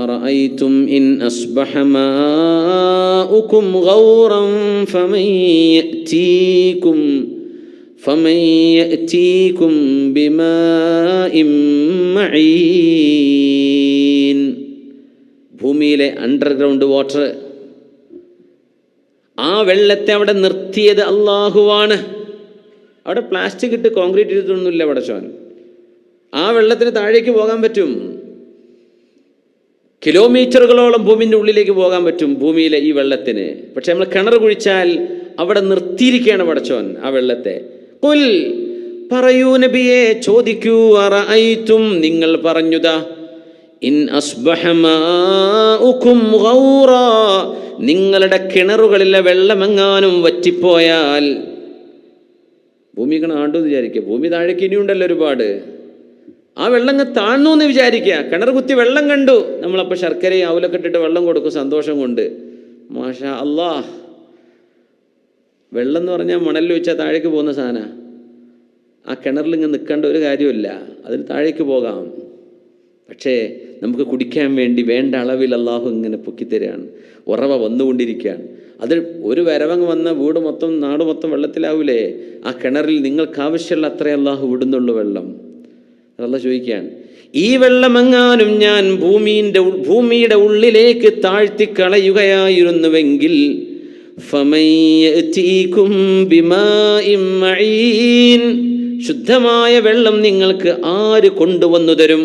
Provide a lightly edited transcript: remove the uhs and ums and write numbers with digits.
അറഅയ്തും in അസ്ബഹ മാഉകും ഗൗറൻ ഫമൻ യഅതീകും ബിമാഇൻ മഈൻ. ഭൂമിയിലെ underground water, ആ വെള്ളത്തെ അവിടെ നിർത്തിയത് അള്ളാഹുവാണ്. അവിടെ പ്ലാസ്റ്റിക് ഇട്ട് കോൺക്രീറ്റ് ഇട്ടൊന്നുമില്ല പടച്ചോൻ. ആ വെള്ളത്തിന് താഴേക്ക് പോകാൻ പറ്റും, കിലോമീറ്ററുകളോളം ഭൂമിൻ്റെ ഉള്ളിലേക്ക് പോകാൻ പറ്റും ഭൂമിയിലെ ഈ വെള്ളത്തിന്. പക്ഷെ നമ്മൾ കിണർ കുഴിച്ചാൽ അവിടെ നിർത്തിയിരിക്കുകയാണ് പടച്ചോൻ ആ വെള്ളത്തെ. ഖുൽ, പറയൂ നബിയെ, ചോദിക്കൂ, അറഅയ്തും, നിങ്ങൾ പറഞ്ഞുതാ, ഇൻ അസ്ബഹ മാഉകും ഗൗറാ, നിങ്ങളുടെ കിണറുകളിലെ വെള്ളമെങ്ങാനും വറ്റിപ്പോയാൽ, ഭൂമി ആണ്ടു എന്ന് വിചാരിക്കുക, ഭൂമി താഴേക്ക് ഇനിയുണ്ടല്ലോ ഒരുപാട്, ആ വെള്ളം താഴ്ന്നു എന്ന് വിചാരിക്കുക, കിണർ കുത്തി വെള്ളം കണ്ടു, നമ്മളപ്പോൾ ശർക്കരയും അവലൊക്കെ ഇട്ടിട്ട് വെള്ളം കൊടുക്കും സന്തോഷം കൊണ്ട്. മാഷാ അല്ലാഹ്, വെള്ളം എന്ന് പറഞ്ഞാൽ മണലിൽ വെച്ചാൽ താഴേക്ക് പോകുന്ന സാധനമാണ്. ആ കിണറിൽ ഇങ്ങനെ നിൽക്കേണ്ട ഒരു കാര്യമില്ല, അതിന് താഴേക്ക് പോകാം. പക്ഷേ നമുക്ക് കുടിക്കാൻ വേണ്ടി വേണ്ട അളവിൽ അള്ളാഹു ഇങ്ങനെ പൊക്കിത്തരികയാണ്, ഉറവ വന്നുകൊണ്ടിരിക്കുകയാണ്. അത് ഒരു വരവങ്ങ് വന്ന വീട് മൊത്തം നാട് മൊത്തം വെള്ളത്തിലാവൂലേ? ആ കിണറിൽ നിങ്ങൾക്ക് ആവശ്യമുള്ള അത്രേ അള്ളാഹു വിടുന്നുള്ളൂ വെള്ളം. അള്ളാഹ് ചോദിക്കുകയാണ്, ഈ വെള്ളമെങ്ങാനും ഞാൻ ഭൂമിയുടെ ഉള്ളിലേക്ക് താഴ്ത്തിക്കളയുകയായിരുന്നുവെങ്കിൽ ഫമൻ യഅതീകും ബിമാഇൻ മഈൻ, ശുദ്ധമായ വെള്ളം നിങ്ങൾക്ക് ആര് കൊണ്ടുവന്നു തരും?